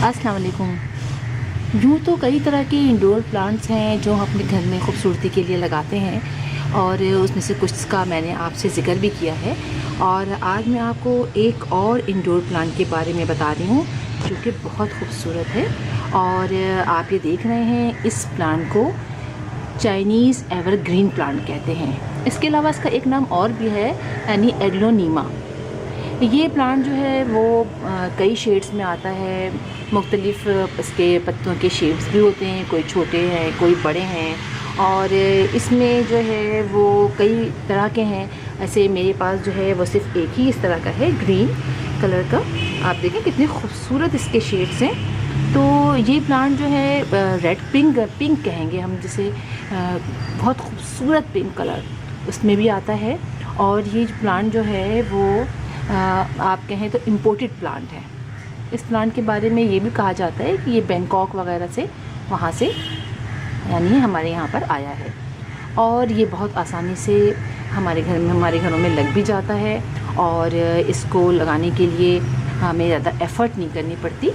अस्सलाम वालेकुम। यूँ तो कई तरह के इंडोर प्लांट्स हैं जो हम अपने घर में खूबसूरती के लिए लगाते हैं और उसमें से कुछ का मैंने आपसे ज़िक्र भी किया है। और आज मैं आपको एक और इंडोर प्लांट के बारे में बता रही हूँ जो कि बहुत खूबसूरत है। और आप ये देख रहे हैं, इस प्लांट को चाइनीज़ एवरग्रीन प्लांट कहते हैं। इसके अलावा इसका एक नाम और भी है, यानी एग्लोनीमा। ये प्लांट जो है वो कई शेड्स में आता है। मुख्तलिफ़ इसके पत्तों के शेप्स भी होते हैं, कोई छोटे हैं कोई बड़े हैं। और इसमें जो है वो कई तरह के हैं। ऐसे मेरे पास जो है वो सिर्फ एक ही इस तरह का है, ग्रीन कलर का। आप देखें कितने खूबसूरत इसके शेड्स हैं। तो ये प्लांट जो है रेड पिंक कहेंगे हम जिसे, बहुत खूबसूरत पिंक कलर उसमें भी आता है। और ये प्लांट जो है वो आप कहें तो इम्पोर्टेड प्लांट है। इस प्लांट के बारे में ये भी कहा जाता है कि ये बैंकॉक वगैरह से, वहाँ से यानी हमारे यहाँ पर आया है। और ये बहुत आसानी से हमारे घरों में लग भी जाता है। और इसको लगाने के लिए हमें ज़्यादा एफ़र्ट नहीं करनी पड़ती।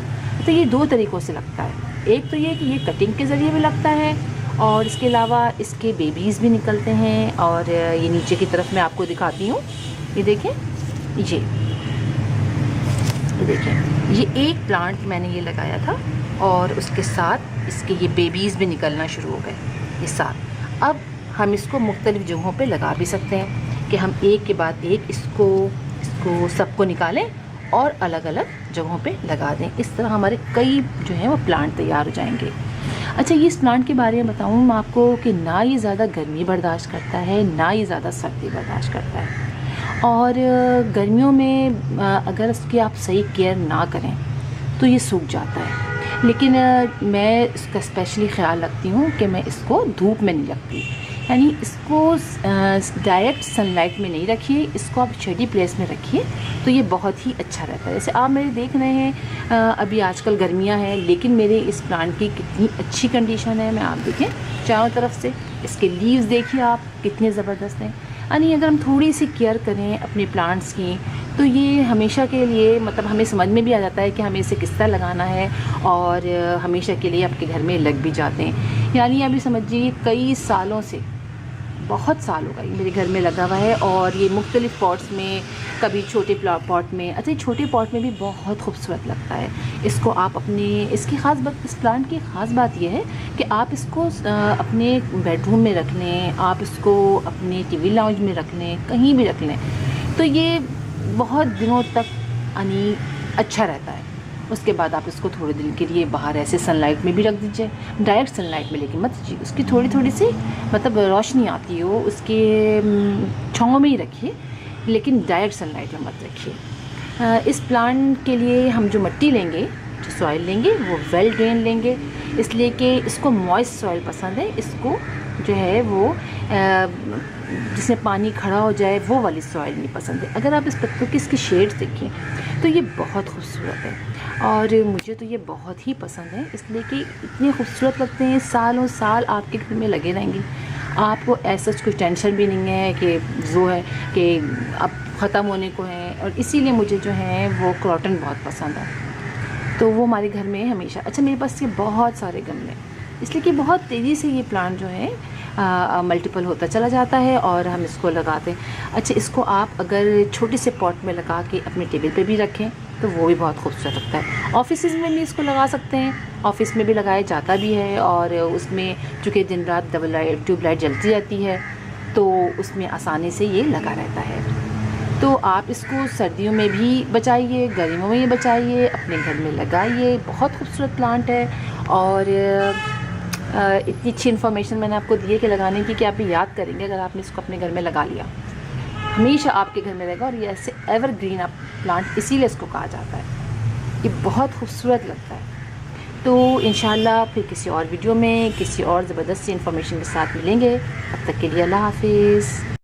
तो ये दो तरीक़ों से लगता है। एक तो ये कि ये कटिंग के ज़रिए भी लगता है, और इसके अलावा इसके बेबीज़ भी निकलते हैं। और ये नीचे की तरफ मैं आपको दिखाती हूँ, ये देखें, ये देखें, ये एक प्लांट मैंने ये लगाया था और उसके साथ इसके ये बेबीज़ भी निकलना शुरू हो गए ये साथ। अब हम इसको मुख्तलिफ़ जगहों पे लगा भी सकते हैं कि हम एक के बाद एक इसको सबको निकालें और अलग अलग जगहों पे लगा दें। इस तरह हमारे कई जो हैं वो प्लांट तैयार हो जाएंगे। अच्छा, ये इस प्लांट के बारे में बताऊँ मैं आपको कि ना ये ज़्यादा गर्मी बर्दाश्त करता है, ना ये ज़्यादा सर्दी बर्दाश्त करता है। और गर्मियों में अगर इसकी आप सही केयर ना करें तो ये सूख जाता है। लेकिन मैं इसका स्पेशली ख़्याल रखती हूँ कि मैं इसको धूप में नहीं रखती, यानी इसको डायरेक्ट सनलाइट में नहीं रखिए, इसको आप शेडी प्लेस में रखिए तो ये बहुत ही अच्छा रहता है। जैसे आप मेरे देख रहे हैं अभी आजकल गर्मियाँ हैं, लेकिन मेरे इस प्लांट की कितनी अच्छी कंडीशन है। मैं आप देखें चारों तरफ से इसके लीव्स देखिए आप कितने ज़बरदस्त हैं। यानी अगर हम थोड़ी सी केयर करें अपने प्लांट्स की तो ये हमेशा के लिए, मतलब हमें समझ में भी आ जाता है कि हमें इसे किस तरह लगाना है, और हमेशा के लिए आपके घर में लग भी जाते हैं। यानी अभी समझिए कई सालों से, बहुत साल हो गए मेरे घर में लगा हुआ है। और ये मुख्तलिफ़ पॉट्स में, कभी छोटे पॉट में, अच्छा छोटे पॉट में भी बहुत खूबसूरत लगता है। इसको आप अपने, इसकी ख़ास बात, इस प्लांट की ख़ास बात यह है कि आप इसको अपने बेडरूम में रख लें, आप इसको अपने टीवी लाउंज में रख लें, कहीं भी रख लें तो ये बहुत दिनों तक यानी अच्छा रहता है। उसके बाद आप इसको थोड़े दिन के लिए बाहर ऐसे सनलाइट में भी रख दीजिए, डायरेक्ट सनलाइट में लेकिन मत दीजिए, उसकी थोड़ी थोड़ी सी मतलब रोशनी आती हो उसके छाँव में ही रखिए, लेकिन डायरेक्ट सनलाइट में मत रखिए। इस प्लांट के लिए हम जो मिट्टी लेंगे, जो सॉइल लेंगे, वो वेल ड्रेन लेंगे, इसलिए कि इसको मॉइस्ट सॉइल पसंद है। इसको जो है वो जिसमें पानी खड़ा हो जाए वो वाली सॉइल नहीं पसंद है। अगर आप इस पत्तों की इसकी शेड्स देखें तो ये बहुत खूबसूरत है, और मुझे तो ये बहुत ही पसंद है, इसलिए कि इतने खूबसूरत लगते हैं, सालों साल आपके घर में लगे रहेंगे। आपको ऐसा कुछ टेंशन भी नहीं है कि जो है कि अब ख़त्म होने को है। और इसीलिए मुझे जो है वो क्रॉटन बहुत पसंद है, तो वो हमारे घर में हमेशा। अच्छा, मेरे पास ये बहुत सारे गमले, इसलिए कि बहुत तेज़ी से ये प्लांट जो है मल्टीपल होता चला जाता है और हम इसको लगाते हैं। अच्छा, इसको आप अगर छोटे से पॉट में लगा के अपने टेबल पे भी रखें तो वो भी बहुत खूबसूरत लगता है। ऑफिस में भी इसको लगा सकते हैं, ऑफिस में भी लगाया जाता भी है। और उसमें चूँकि दिन रात ट्यूबलाइट जलती रहती है तो उसमें आसानी से ये लगा रहता है। तो आप इसको सर्दियों में भी बचाइए, गर्मियों में भी बचाइए, अपने घर में लगाइए। बहुत खूबसूरत प्लांट है। और इतनी अच्छी इन्फॉर्मेशन मैंने आपको दी है कि लगाने की, कि आप भी याद करेंगे अगर आपने इसको अपने घर में लगा लिया, हमेशा आपके घर में रहेगा। और ये ऐसे एवरग्रीन प्लांट इसीलिए इसको कहा जाता है, ये बहुत खूबसूरत लगता है। तो इंशाल्लाह फिर किसी और वीडियो में किसी और ज़बरदस्त सी इन्फॉर्मेशन के साथ मिलेंगे। अब तक के लिए अल्लाह हाफिज़।